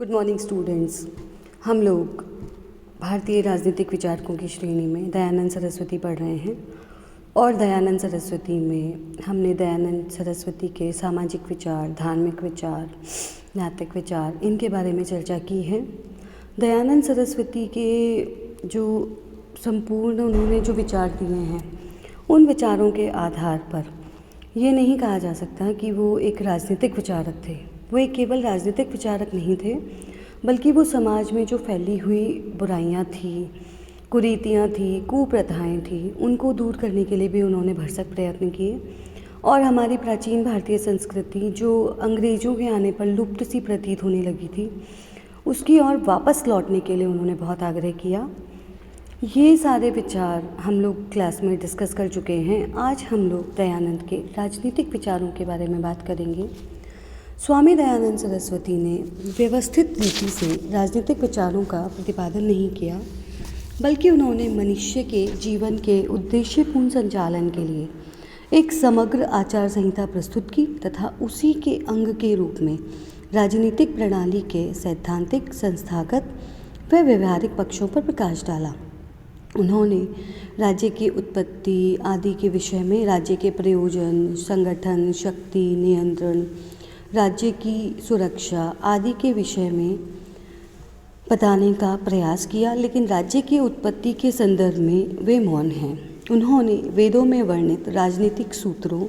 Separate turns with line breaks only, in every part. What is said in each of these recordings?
Good morning students. हम लोग भारतीय राजनीतिक विचारकों की श्रेणी में दयानंद सरस्वती पढ़ रहे हैं और दयानंद सरस्वती में हमने दयानंद सरस्वती के सामाजिक विचार, धार्मिक विचार, नैतिक विचार इनके बारे में चर्चा की है। दयानंद सरस्वती के जो संपूर्ण उन्होंने जो विचार दिए हैं उन विचारों के आधार पर ये नहीं कहा जा सकता कि वो एक राजनीतिक विचारक थे। वो एक केवल राजनीतिक विचारक नहीं थे, बल्कि वो समाज में जो फैली हुई बुराइयां थी, कुरीतियां थी, कुप्रथाएं थी, उनको दूर करने के लिए भी उन्होंने भरसक प्रयत्न किए। और हमारी प्राचीन भारतीय संस्कृति जो अंग्रेज़ों के आने पर लुप्त सी प्रतीत होने लगी थी, उसकी ओर वापस लौटने के लिए उन्होंने बहुत आग्रह किया। ये सारे विचार हम लोग क्लास में डिस्कस कर चुके हैं। आज हम लोग दयानंद के राजनीतिक विचारों के बारे में बात करेंगे। स्वामी दयानंद सरस्वती ने व्यवस्थित रीति से राजनीतिक विचारों का प्रतिपादन नहीं किया, बल्कि उन्होंने मनुष्य के जीवन के उद्देश्यपूर्ण संचालन के लिए एक समग्र आचार संहिता प्रस्तुत की तथा उसी के अंग के रूप में राजनीतिक प्रणाली के सैद्धांतिक, संस्थागत व व्यवहारिक पक्षों पर प्रकाश डाला। उन्होंने राज्य की उत्पत्ति आदि के विषय में राज्य के प्रयोजन, संगठन, शक्ति, नियंत्रण, राज्य की सुरक्षा आदि के विषय में बताने का प्रयास किया, लेकिन राज्य की उत्पत्ति के संदर्भ में वे मौन हैं। उन्होंने वेदों में वर्णित राजनीतिक सूत्रों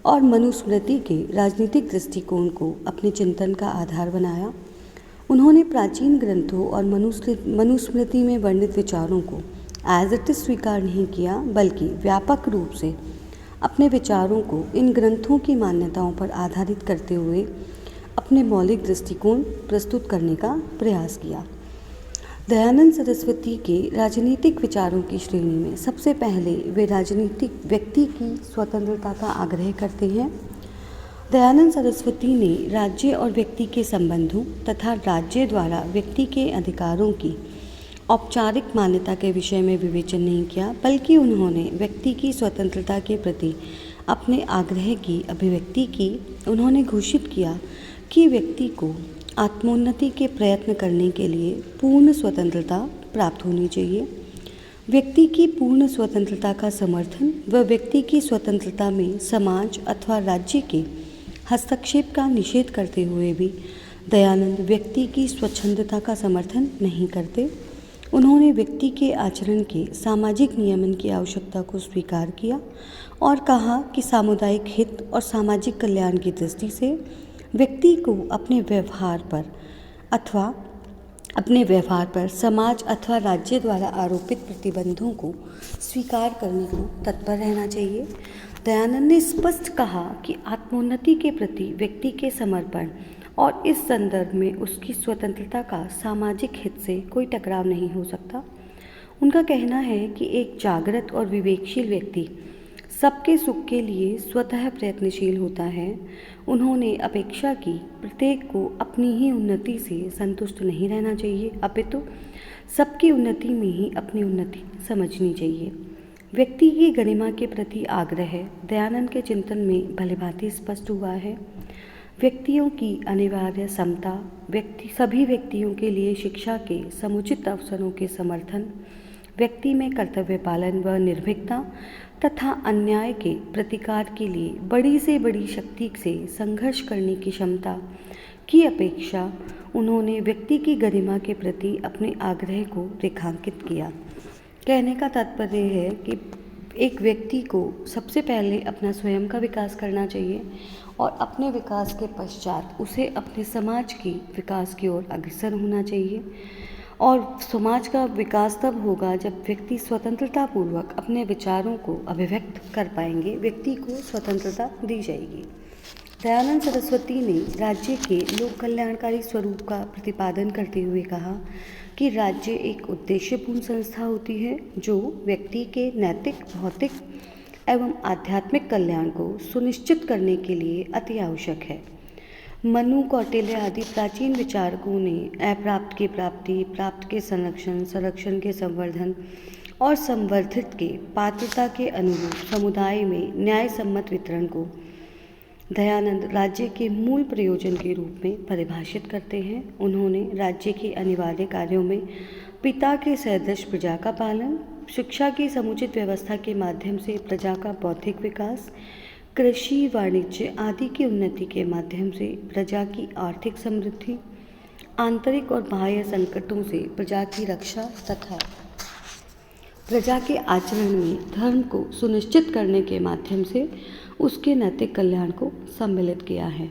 और मनुस्मृति के राजनीतिक दृष्टिकोण को अपने चिंतन का आधार बनाया। उन्होंने प्राचीन ग्रंथों और मनुस्मृति में वर्णित विचारों को एज इट इज स्वीकार नहीं किया, बल्कि व्यापक रूप से अपने विचारों को इन ग्रंथों की मान्यताओं पर आधारित करते हुए अपने मौलिक दृष्टिकोण प्रस्तुत करने का प्रयास किया। दयानंद सरस्वती के राजनीतिक विचारों की श्रेणी में सबसे पहले वे राजनीतिक व्यक्ति की स्वतंत्रता का आग्रह करते हैं। दयानंद सरस्वती ने राज्य और व्यक्ति के संबंधों तथा राज्य द्वारा व्यक्ति के अधिकारों की औपचारिक मान्यता के विषय में विवेचन नहीं किया, बल्कि उन्होंने व्यक्ति की स्वतंत्रता के प्रति अपने आग्रह की अभिव्यक्ति की। उन्होंने घोषित किया कि व्यक्ति को आत्मोन्नति के प्रयत्न करने के लिए पूर्ण स्वतंत्रता प्राप्त होनी चाहिए। व्यक्ति की पूर्ण स्वतंत्रता का समर्थन व व्यक्ति की स्वतंत्रता में समाज अथवा राज्य के हस्तक्षेप का निषेध करते हुए भी दयानंद व्यक्ति की स्वच्छंदता का समर्थन नहीं करते। उन्होंने व्यक्ति के आचरण के सामाजिक नियमन की आवश्यकता को स्वीकार किया और कहा कि सामुदायिक हित और सामाजिक कल्याण की दृष्टि से व्यक्ति को अपने व्यवहार पर समाज अथवा राज्य द्वारा आरोपित प्रतिबंधों को स्वीकार करने को तत्पर रहना चाहिए। दयानंद ने स्पष्ट कहा कि आत्मोन्नति के प्रति व्यक्ति के समर्पण और इस संदर्भ में उसकी स्वतंत्रता का सामाजिक हित से कोई टकराव नहीं हो सकता। उनका कहना है कि एक जागृत और विवेकशील व्यक्ति सबके सुख के लिए स्वतः प्रयत्नशील होता है। उन्होंने अपेक्षा की प्रत्येक को अपनी ही उन्नति से संतुष्ट नहीं रहना चाहिए, अपितु सबकी उन्नति में ही अपनी उन्नति समझनी चाहिए। व्यक्ति की गरिमा के प्रति आग्रह दयानंद के चिंतन में भलीभांति स्पष्ट हुआ है। व्यक्तियों की अनिवार्य समता, सभी व्यक्तियों के लिए शिक्षा के समुचित अवसरों के समर्थन, व्यक्ति में कर्तव्य पालन व निर्भीकता तथा अन्याय के प्रतिकार के लिए बड़ी से बड़ी शक्ति से संघर्ष करने की क्षमता की अपेक्षा उन्होंने व्यक्ति की गरिमा के प्रति अपने आग्रह को रेखांकित किया। कहने का तात्पर्य है कि एक व्यक्ति को सबसे पहले अपना स्वयं का विकास करना चाहिए और अपने विकास के पश्चात उसे अपने समाज की विकास की ओर अग्रसर होना चाहिए। और समाज का विकास तब होगा जब व्यक्ति स्वतंत्रतापूर्वक अपने विचारों को अभिव्यक्त कर पाएंगे, व्यक्ति को स्वतंत्रता दी जाएगी। दयानंद सरस्वती ने राज्य के लोक कल्याणकारी स्वरूप का प्रतिपादन करते हुए कहा कि राज्य एक उद्देश्यपूर्ण संस्था होती है जो व्यक्ति के नैतिक, भौतिक एवं आध्यात्मिक कल्याण को सुनिश्चित करने के लिए अति आवश्यक है। मनु, कौटिल्य आदि प्राचीन विचारकों ने अप्राप्त की प्राप्ति, प्राप्त के संरक्षण, संरक्षण के संवर्धन और संवर्धित के पात्रता के अनुरूप समुदाय में न्याय सम्मत वितरण को दयानंद राज्य के मूल प्रयोजन के रूप में परिभाषित करते हैं। उन्होंने राज्य के अनिवार्य कार्यों में पिता के सदृश प्रजा का पालन, शिक्षा की समुचित व्यवस्था के माध्यम से प्रजा का बौद्धिक विकास, कृषि, वाणिज्य आदि की उन्नति के माध्यम से प्रजा की आर्थिक समृद्धि, आंतरिक और बाह्य संकटों से प्रजा की रक्षा तथा प्रजा के आचरण में धर्म को सुनिश्चित करने के माध्यम से उसके नैतिक कल्याण को सम्मिलित किया है।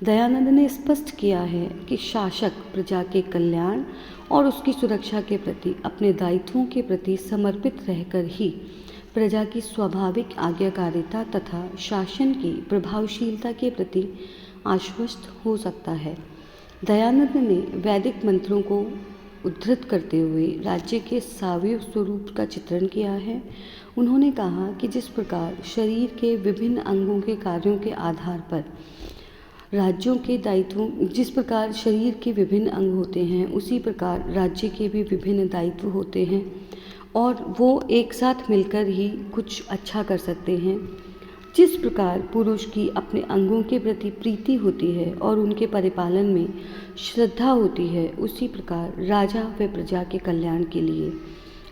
दयानंद ने स्पष्ट किया है कि शासक प्रजा के कल्याण और उसकी सुरक्षा के प्रति अपने दायित्वों के प्रति समर्पित रहकर ही प्रजा की स्वाभाविक आज्ञाकारिता तथा शासन की प्रभावशीलता के प्रति आश्वस्त हो सकता है। दयानंद ने वैदिक मंत्रों को उद्धृत करते हुए राज्य के सावयव स्वरूप का चित्रण किया है। उन्होंने कहा कि जिस प्रकार शरीर के विभिन्न अंगों के कार्यों के आधार पर राज्यों के दायित्वों जिस प्रकार शरीर के विभिन्न अंग होते हैं, उसी प्रकार राज्य के भी विभिन्न दायित्व होते हैं और वो एक साथ मिलकर ही कुछ अच्छा कर सकते हैं। जिस प्रकार पुरुष की अपने अंगों के प्रति प्रीति होती है और उनके परिपालन में श्रद्धा होती है, उसी प्रकार राजा व प्रजा के कल्याण के लिए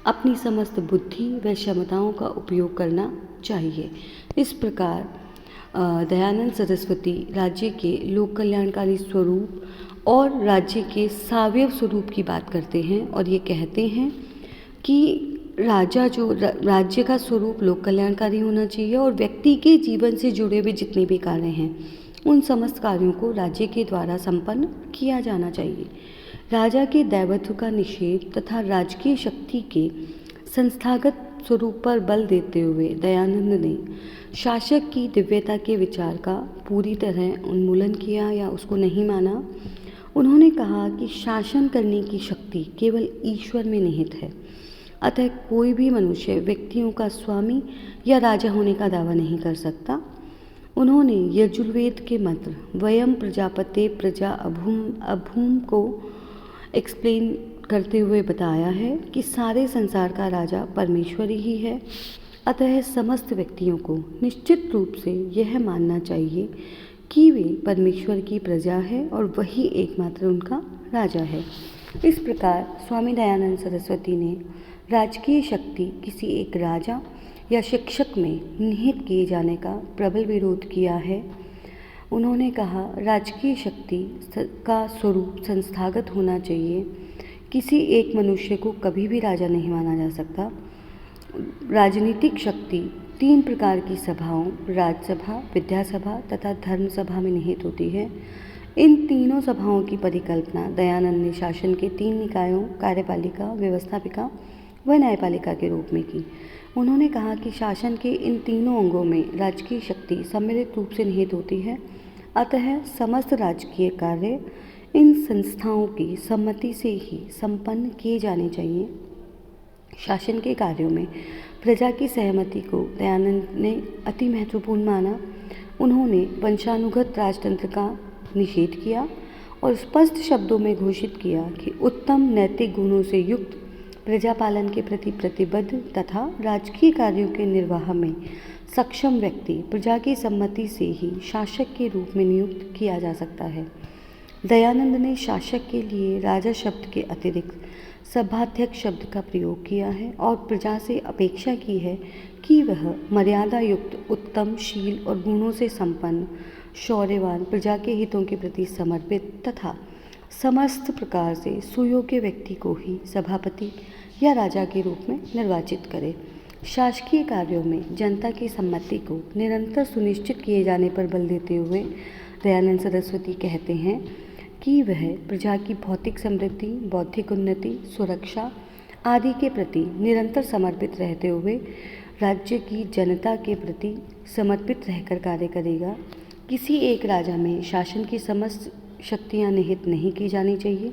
अपनी समस्त बुद्धि व क्षमताओं का उपयोग करना चाहिए। इस प्रकार दयानंद सरस्वती राज्य के लोक कल्याणकारी स्वरूप और राज्य के सावयव स्वरूप की बात करते हैं और ये कहते हैं कि राज्य का स्वरूप लोक कल्याणकारी होना चाहिए और व्यक्ति के जीवन से जुड़े हुए जितने भी कार्य हैं उन समस्त कार्यों को राज्य के द्वारा संपन्न किया जाना चाहिए। राजा के दैवत्व का निषेध तथा राजकीय शक्ति के संस्थागत स्वरूप पर बल देते हुए दयानंद ने शासक की दिव्यता के विचार का पूरी तरह उन्मूलन किया या उसको नहीं माना। उन्होंने कहा कि शासन करने की शक्ति केवल ईश्वर में निहित है, अतः कोई भी मनुष्य व्यक्तियों का स्वामी या राजा होने का दावा नहीं कर सकता। उन्होंने यजुर्वेद के मंत्र वयम प्रजापते प्रजा अभूम को एक्सप्लेन करते हुए बताया है कि सारे संसार का राजा परमेश्वर ही है। अतः समस्त व्यक्तियों को निश्चित रूप से यह मानना चाहिए कि वे परमेश्वर की प्रजा है और वही एकमात्र उनका राजा है। इस प्रकार स्वामी दयानंद सरस्वती ने राजकीय शक्ति किसी एक राजा या शिक्षक में निहित किए जाने का प्रबल विरोध किया है। उन्होंने कहा राजकीय शक्ति का स्वरूप संस्थागत होना चाहिए। किसी एक मनुष्य को कभी भी राजा नहीं माना जा सकता। राजनीतिक शक्ति 3 प्रकार की सभाओं राजसभा, विद्यासभा तथा धर्मसभा में निहित होती है। इन तीनों सभाओं की परिकल्पना दयानंद ने शासन के 3 निकायों कार्यपालिका, व्यवस्थापिका व न्यायपालिका के रूप में की। उन्होंने कहा कि शासन के इन तीनों अंगों में राजकीय शक्ति सम्मिलित रूप से निहित होती है, अतः समस्त राजकीय कार्य इन संस्थाओं की सम्मति से ही संपन्न किए जाने चाहिए। शासन के कार्यों में प्रजा की सहमति को दयानंद ने अति महत्वपूर्ण माना। उन्होंने वंशानुगत राजतंत्र का निषेध किया और स्पष्ट शब्दों में घोषित किया कि उत्तम नैतिक गुणों से युक्त प्रजापालन के प्रति प्रतिबद्ध तथा राजकीय कार्यों के निर्वाह में सक्षम व्यक्ति प्रजा की सम्मति से ही शासक के रूप में नियुक्त किया जा सकता है। दयानंद ने शासक के लिए राजा शब्द के अतिरिक्त सभाध्यक्ष शब्द का प्रयोग किया है और प्रजा से अपेक्षा की है कि वह मर्यादा युक्त, उत्तम शील और गुणों से संपन्न, शौर्यवान, प्रजा के हितों के प्रति समर्पित तथा समस्त प्रकार से सुयोग्य व्यक्ति को ही सभापति या राजा के रूप में निर्वाचित करे। शासकीय कार्यों में जनता की सम्मति को निरंतर सुनिश्चित किए जाने पर बल देते हुए दयानंद सरस्वती कहते हैं कि वह प्रजा की भौतिक समृद्धि, बौद्धिक उन्नति, सुरक्षा आदि के प्रति निरंतर समर्पित रहते हुए राज्य की जनता के प्रति समर्पित रहकर कार्य करेगा। किसी एक राजा में शासन की समस्त शक्तियाँ निहित नहीं की जानी चाहिए।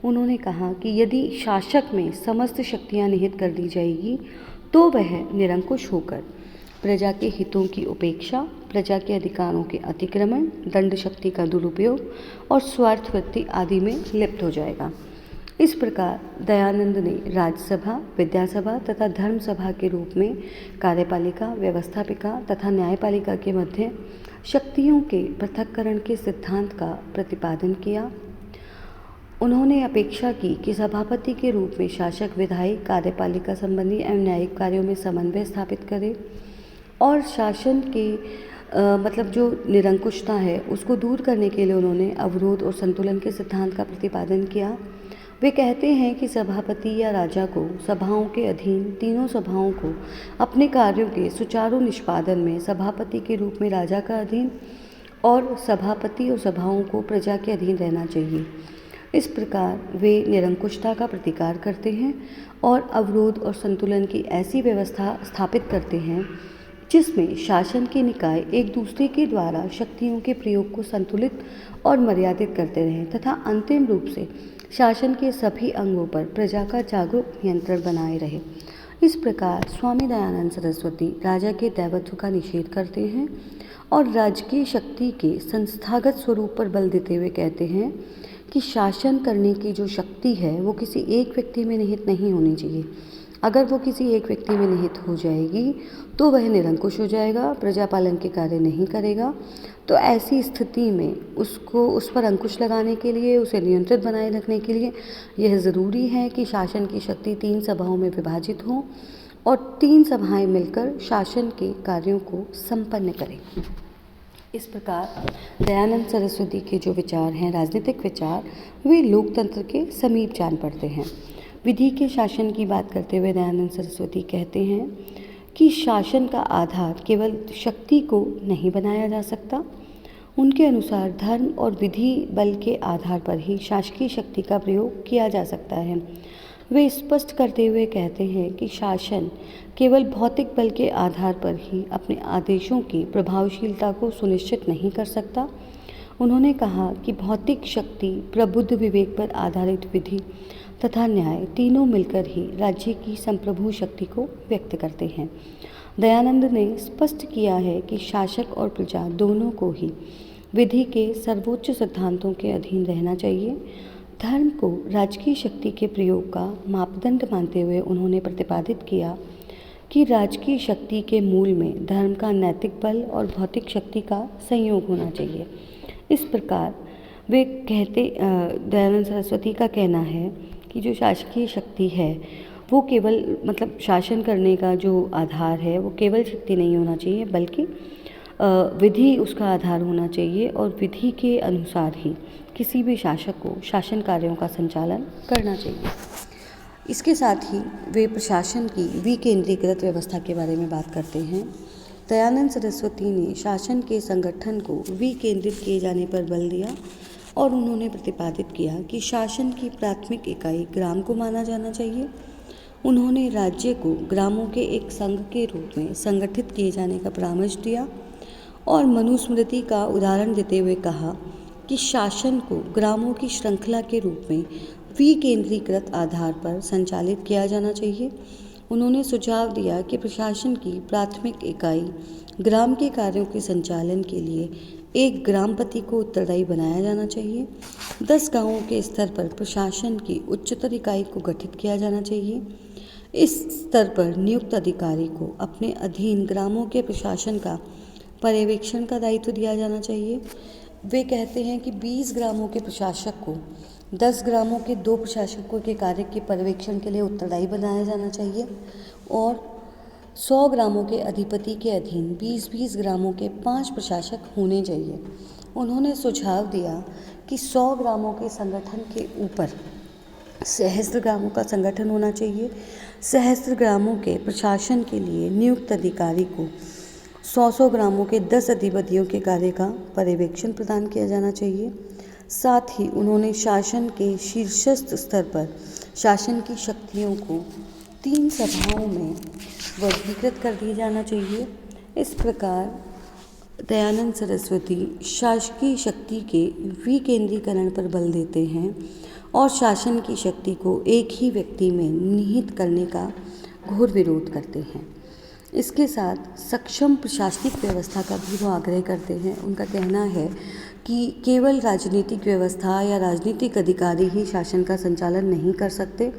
उन्होंने कहा कि यदि शासक में समस्त शक्तियाँ निहित कर दी जाएगी तो वह निरंकुश होकर प्रजा के हितों की उपेक्षा, प्रजा के अधिकारों के अतिक्रमण, दंड शक्ति का दुरुपयोग और स्वार्थवृत्ति आदि में लिप्त हो जाएगा। इस प्रकार दयानंद ने राज्यसभा, विद्यासभा तथा धर्मसभा के रूप में कार्यपालिका, व्यवस्थापिका तथा न्यायपालिका के मध्य शक्तियों के पृथक्करण के सिद्धांत का प्रतिपादन किया। उन्होंने अपेक्षा की कि सभापति के रूप में शासक विधायी, कार्यपालिका संबंधी एवं न्यायिक कार्यों में समन्वय स्थापित करे और शासन के मतलब जो निरंकुशता है उसको दूर करने के लिए उन्होंने अवरोध और संतुलन के सिद्धांत का प्रतिपादन किया। वे कहते हैं कि सभापति या राजा को सभाओं के अधीन, तीनों सभाओं को अपने कार्यों के सुचारू निष्पादन में सभापति के रूप में राजा का अधीन और सभापति और सभाओं को प्रजा के अधीन रहना चाहिए। इस प्रकार वे निरंकुशता का प्रतिकार करते हैं और अवरोध और संतुलन की ऐसी व्यवस्था स्थापित करते हैं जिसमें शासन के निकाय एक दूसरे के द्वारा शक्तियों के प्रयोग को संतुलित और मर्यादित करते रहें तथा अंतिम रूप से शासन के सभी अंगों पर प्रजा का जागरूक नियंत्रण बनाए रहे। इस प्रकार स्वामी दयानंद सरस्वती राजा के दैवत्व का निषेध करते हैं और राजकीय शक्ति के संस्थागत स्वरूप पर बल देते हुए कहते हैं कि शासन करने की जो शक्ति है वो किसी एक व्यक्ति में निहित नहीं होनी चाहिए। अगर वो किसी एक व्यक्ति में निहित हो जाएगी तो वह निरंकुश हो जाएगा, प्रजा पालन के कार्य नहीं करेगा। तो ऐसी स्थिति में उस पर अंकुश लगाने के लिए, उसे नियंत्रित बनाए रखने के लिए यह ज़रूरी है कि शासन की शक्ति 3 सभाओं में विभाजित हो और 3 सभाएं मिलकर शासन के कार्यों को संपन्न करें। इस प्रकार दयानंद सरस्वती के जो विचार हैं, राजनीतिक विचार, वे लोकतंत्र के समीप जान पड़ते हैं। विधि के शासन की बात करते हुए दयानंद सरस्वती कहते हैं कि शासन का आधार केवल शक्ति को नहीं बनाया जा सकता। उनके अनुसार धर्म और विधि बल के आधार पर ही शासकीय शक्ति का प्रयोग किया जा सकता है। वे स्पष्ट करते हुए कहते हैं कि शासन केवल भौतिक बल के आधार पर ही अपने आदेशों की प्रभावशीलता को सुनिश्चित नहीं कर सकता। उन्होंने कहा कि भौतिक शक्ति, प्रबुद्ध विवेक पर आधारित विधि तथा न्याय तीनों मिलकर ही राज्य की संप्रभु शक्ति को व्यक्त करते हैं। दयानंद ने स्पष्ट किया है कि शासक और प्रजा दोनों को ही विधि के सर्वोच्च सिद्धांतों के अधीन रहना चाहिए। धर्म को राजकीय शक्ति के प्रयोग का मापदंड मानते हुए उन्होंने प्रतिपादित किया कि राजकीय शक्ति के मूल में धर्म का नैतिक बल और भौतिक शक्ति का संयोग होना चाहिए। इस प्रकार वे दयानंद सरस्वती का कहना है कि जो शासकीय शक्ति है वो केवल मतलब शासन करने का जो आधार है वो केवल शक्ति नहीं होना चाहिए, बल्कि विधि उसका आधार होना चाहिए और विधि के अनुसार ही किसी भी शासक को शासन कार्यों का संचालन करना चाहिए। इसके साथ ही वे प्रशासन की विकेंद्रीकृत व्यवस्था के बारे में बात करते हैं। दयानंद सरस्वती ने शासन के संगठन को विकेंद्रित किए जाने पर बल दिया और उन्होंने प्रतिपादित किया कि शासन की प्राथमिक इकाई ग्राम को माना जाना चाहिए। उन्होंने राज्य को ग्रामों के एक संघ के रूप में संगठित किए जाने का परामर्श दिया और मनुस्मृति का उदाहरण देते हुए कहा कि शासन को ग्रामों की श्रृंखला के रूप में विकेंद्रीकृत आधार पर संचालित किया जाना चाहिए। उन्होंने सुझाव दिया कि प्रशासन की प्राथमिक इकाई ग्राम के कार्यों के संचालन के लिए एक ग्रामपति को उत्तरदायी बनाया जाना चाहिए। 10 गांवों के स्तर पर प्रशासन की उच्चतर इकाई को गठित किया जाना चाहिए। इस स्तर पर नियुक्त अधिकारी को अपने अधीन ग्रामों के प्रशासन का पर्यवेक्षण का दायित्व दिया जाना चाहिए। वे कहते हैं कि 20 ग्रामों के प्रशासक को 10 ग्रामों के 2 प्रशासकों के कार्य के पर्यवेक्षण के लिए उत्तरदायी बनाया जाना चाहिए और 100 ग्रामों के अधिपति के अधीन 20-20 ग्रामों के 5 प्रशासक होने चाहिए। उन्होंने सुझाव दिया कि 100 ग्रामों के संगठन के ऊपर सहस्त्र ग्रामों का संगठन होना चाहिए। सहस्त्र ग्रामों के प्रशासन के लिए नियुक्त अधिकारी को 100 ग्रामों के 10 अधिपतियों के कार्य का पर्यवेक्षण प्रदान किया जाना चाहिए। साथ ही उन्होंने शासन के शीर्षस्थ स्तर पर शासन की शक्तियों को 3 सभाओं में वर्गीकृत कर दिया जाना चाहिए। इस प्रकार दयानंद सरस्वती शासकीय शक्ति के विकेंद्रीकरण पर बल देते हैं और शासन की शक्ति को एक ही व्यक्ति में निहित करने का घोर विरोध करते हैं। इसके साथ सक्षम प्रशासनिक व्यवस्था का भी वो आग्रह करते हैं। उनका कहना है कि केवल राजनीतिक व्यवस्था या राजनीतिक अधिकारी ही शासन का संचालन नहीं कर सकते,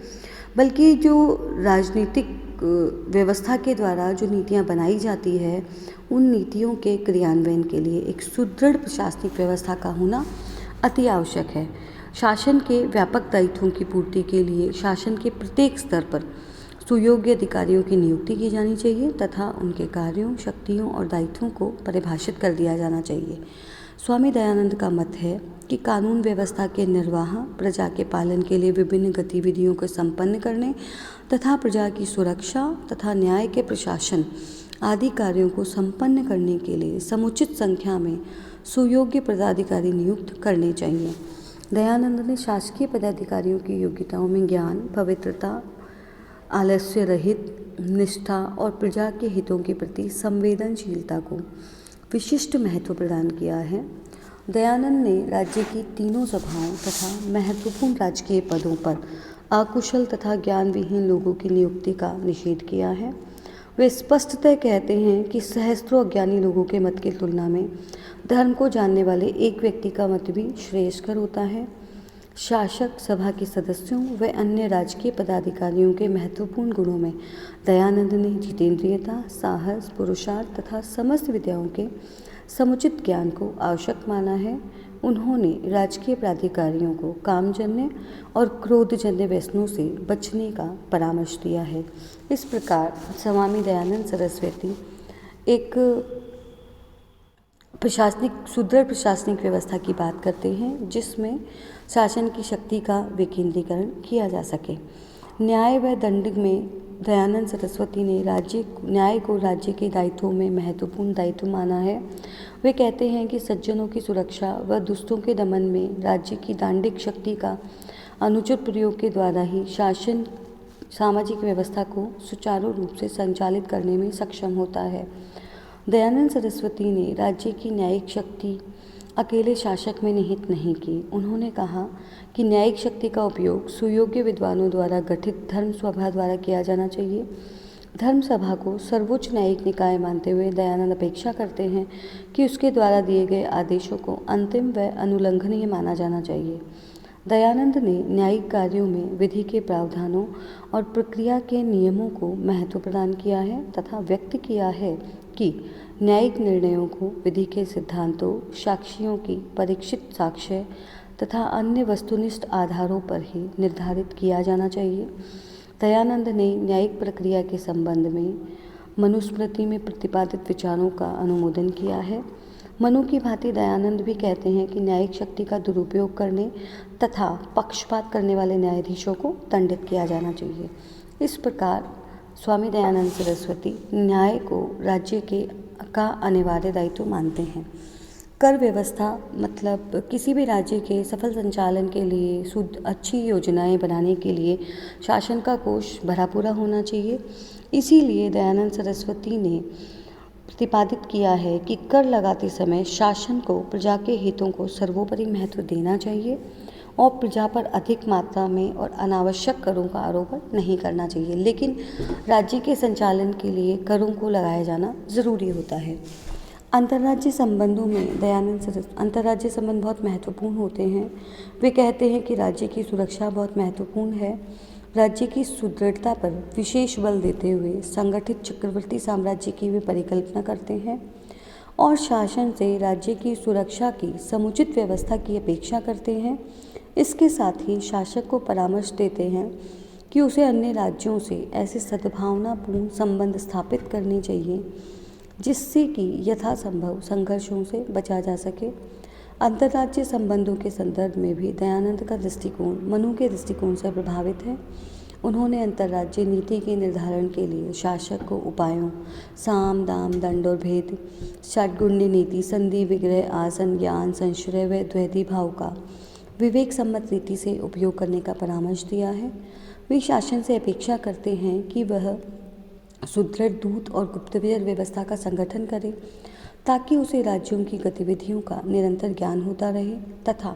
बल्कि जो राजनीतिक व्यवस्था के द्वारा जो नीतियाँ बनाई जाती है, उन नीतियों के क्रियान्वयन के लिए एक सुदृढ़ प्रशासनिक व्यवस्था का होना अति आवश्यक है। शासन के व्यापक दायित्वों की पूर्ति के लिए शासन के प्रत्येक स्तर पर सुयोग्य अधिकारियों की नियुक्ति की जानी चाहिए तथा उनके कार्यों, शक्तियों और दायित्वों को परिभाषित कर दिया जाना चाहिए। स्वामी दयानंद का मत है कि कानून व्यवस्था के निर्वाह, प्रजा के पालन के लिए विभिन्न गतिविधियों को संपन्न करने तथा प्रजा की सुरक्षा तथा न्याय के प्रशासन आदि कार्यों को संपन्न करने के लिए समुचित संख्या में सुयोग्य पदाधिकारी नियुक्त करने चाहिए। दयानंद ने शासकीय पदाधिकारियों की योग्यताओं में ज्ञान, पवित्रता, आलस्य रहित निष्ठा और प्रजा के हितों के प्रति संवेदनशीलता को विशिष्ट महत्व प्रदान किया है। दयानंद ने राज्य की तीनों सभाओं तथा महत्वपूर्ण राजकीय पदों पर अकुशल तथा ज्ञान विहीन लोगों की नियुक्ति का निषेध किया है। वे स्पष्टतः कहते हैं कि सहस्त्रों अज्ञानी लोगों के मत की तुलना में धर्म को जानने वाले एक व्यक्ति का मत भी श्रेयस्कर होता है। शासक सभा के सदस्यों व अन्य राजकीय पदाधिकारियों के महत्वपूर्ण गुणों में दयानंद ने जितेंद्रियता, साहस, पुरुषार्थ तथा समस्त विद्याओं के समुचित ज्ञान को आवश्यक माना है। उन्होंने राजकीय प्राधिकारियों को कामजन्य और क्रोधजन्य व्यसनों से बचने का परामर्श दिया है। इस प्रकार स्वामी दयानंद सरस्वती एक सुदृढ़ प्रशासनिक व्यवस्था की बात करते हैं जिसमें शासन की शक्ति का विकेंद्रीकरण किया जा सके। न्याय व दंड में दयानंद सरस्वती ने न्याय को राज्य के दायित्वों में महत्वपूर्ण दायित्व माना है। वे कहते हैं कि सज्जनों की सुरक्षा व दुष्टों के दमन में राज्य की दांडिक शक्ति का अनुचित प्रयोग के द्वारा ही शासन सामाजिक व्यवस्था को सुचारू रूप से संचालित करने में सक्षम होता है। दयानंद सरस्वती ने राज्य की न्यायिक शक्ति अकेले शासक में निहित नहीं की। उन्होंने कहा कि न्यायिक शक्ति का उपयोग सुयोग्य विद्वानों द्वारा गठित धर्म सभा द्वारा किया जाना चाहिए। धर्म सभा को सर्वोच्च न्यायिक निकाय मानते हुए दयानंद अपेक्षा करते हैं कि उसके द्वारा दिए गए आदेशों को अंतिम व अनुल्लंघनीय माना जाना चाहिए। दयानंद ने न्यायिक कार्यों में विधि के प्रावधानों और प्रक्रिया के नियमों को महत्व प्रदान किया है तथा व्यक्त किया है कि न्यायिक निर्णयों को विधि के सिद्धांतों, साक्षियों की परीक्षित साक्ष्य तथा अन्य वस्तुनिष्ठ आधारों पर ही निर्धारित किया जाना चाहिए। दयानंद ने न्यायिक प्रक्रिया के संबंध में मनुस्मृति में प्रतिपादित विचारों का अनुमोदन किया है। मनु की भांति दयानंद भी कहते हैं कि न्यायिक शक्ति का दुरुपयोग करने तथा पक्षपात करने वाले न्यायाधीशों को दंडित किया जाना चाहिए। इस प्रकार स्वामी दयानंद सरस्वती न्याय को राज्य का अनिवार्य दायित्व मानते हैं। कर व्यवस्था मतलब किसी भी राज्य के सफल संचालन के लिए अच्छी योजनाएं बनाने के लिए शासन का कोष भरा पूरा होना चाहिए। इसीलिए दयानंद सरस्वती ने प्रतिपादित किया है कि कर लगाते समय शासन को प्रजा के हितों को सर्वोपरि महत्व देना चाहिए और प्रजा पर अधिक मात्रा में और अनावश्यक करों का आरोपण नहीं करना चाहिए। लेकिन राज्य के संचालन के लिए करों को लगाया जाना ज़रूरी होता है। अंतर्राज्यीय संबंधों में अंतर्राज्यीय संबंध बहुत महत्वपूर्ण होते हैं। वे कहते हैं कि राज्य की सुरक्षा बहुत महत्वपूर्ण है। राज्य की सुदृढ़ता पर विशेष बल देते हुए संगठित चक्रवर्ती साम्राज्य की वे परिकल्पना करते हैं और शासन से राज्य की सुरक्षा की समुचित व्यवस्था की अपेक्षा करते हैं। इसके साथ ही शासक को परामर्श देते हैं कि उसे अन्य राज्यों से ऐसे सद्भावनापूर्ण संबंध स्थापित करने चाहिए जिससे कि यथासंभव संघर्षों से बचा जा सके। अंतर्राज्यीय संबंधों के संदर्भ में भी दयानंद का दृष्टिकोण मनु के दृष्टिकोण से प्रभावित है। उन्होंने अंतर्राज्यीय नीति के निर्धारण के लिए शासक को उपायों साम, दाम, दंड और भेद, षड्गुण्य नीति, संधि, विग्रह, आसन, ज्ञान, संश्रय व द्वैधी भाव का विवेक सम्मत रीति से उपयोग करने का परामर्श दिया है। वे शासन से अपेक्षा करते हैं कि वह सुदृढ़ दूत और गुप्तचर व्यवस्था का संगठन करे ताकि उसे राज्यों की गतिविधियों का निरंतर ज्ञान होता रहे तथा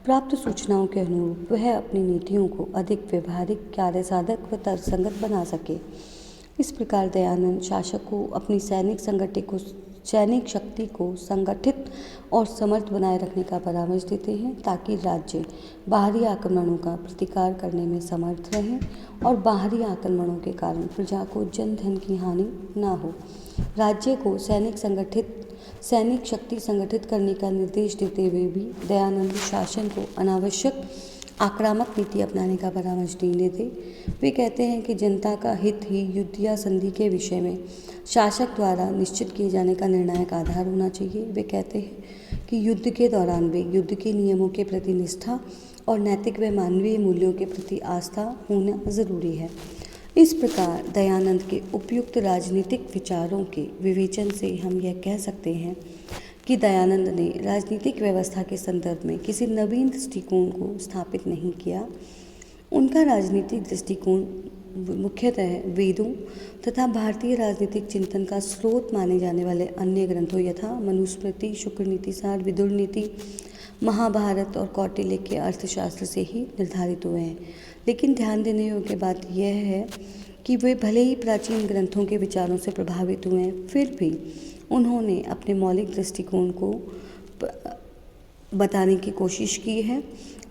प्राप्त सूचनाओं के अनुरूप वह अपनी नीतियों को अधिक व्यवहारिक, कार्यसाधक व तर्कसंगत बना सके। इस प्रकार दयानंद शासक को अपनी सैनिक सैनिक शक्ति को संगठित और समर्थ बनाए रखने का परामर्श देते हैं ताकि राज्य बाहरी आक्रमणों का प्रतिकार करने में समर्थ रहें और बाहरी आक्रमणों के कारण प्रजा को जन धन की हानि न हो। राज्य को सैनिक शक्ति संगठित करने का निर्देश देते हुए भी दयानंद शासन को अनावश्यक आक्रामक नीति अपनाने का परामर्श नहीं देते। वे कहते हैं कि जनता का हित ही युद्ध या संधि के विषय में शासक द्वारा निश्चित किए जाने का निर्णायक आधार होना चाहिए। वे कहते हैं कि युद्ध के दौरान भी युद्ध के नियमों के प्रति निष्ठा और नैतिक व मानवीय मूल्यों के प्रति आस्था होना जरूरी है। इस प्रकार दयानंद के उपयुक्त राजनीतिक विचारों के विवेचन से हम यह कह सकते हैं कि दयानंद ने राजनीतिक व्यवस्था के संदर्भ में किसी नवीन दृष्टिकोण को स्थापित नहीं किया। उनका राजनीतिक दृष्टिकोण मुख्यतः वेदों तथा भारतीय राजनीतिक चिंतन का स्रोत माने जाने वाले अन्य ग्रंथों यथा मनुस्मृति, शुक्र नीतिसार, विदुर नीति, महाभारत और कौटिल्य के अर्थशास्त्र से ही निर्धारित हुए हैं। लेकिन ध्यान देने योग्य बात यह है कि वे भले ही प्राचीन ग्रंथों के विचारों से प्रभावित हुए हैं, फिर भी उन्होंने अपने मौलिक दृष्टिकोण को बताने की कोशिश की है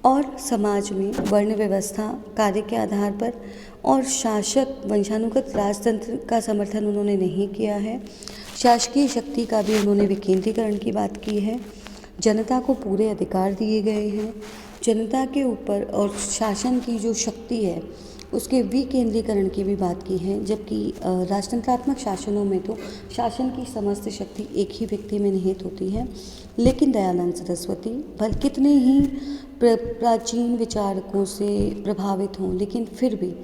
और समाज में वर्ण व्यवस्था कार्य के आधार पर और शासक वंशानुगत राजतंत्र का समर्थन उन्होंने नहीं किया है। शासकीय शक्ति का भी उन्होंने विकेंद्रीकरण की बात की है। जनता को पूरे अधिकार दिए गए हैं। जनता के ऊपर और शासन की जो शक्ति है उसके विकेंद्रीकरण की भी बात की है, जबकि राजतंत्रात्मक शासनों में तो शासन की समस्त शक्ति एक ही व्यक्ति में निहित होती है। लेकिन दयानंद सरस्वती भले कितने ही प्राचीन विचारकों से प्रभावित हों, लेकिन फिर भी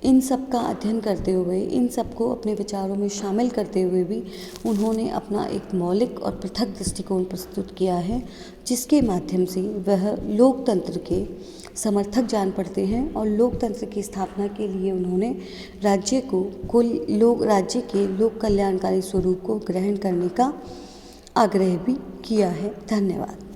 इन सब का अध्ययन करते हुए, इन सबको अपने विचारों में शामिल करते हुए भी उन्होंने अपना एक मौलिक और पृथक दृष्टिकोण प्रस्तुत किया है, जिसके माध्यम से वह लोकतंत्र के समर्थक जान पड़ते हैं और लोकतंत्र की स्थापना के लिए उन्होंने राज्य के लोक कल्याणकारी स्वरूप को ग्रहण करने का आग्रह भी किया है। धन्यवाद।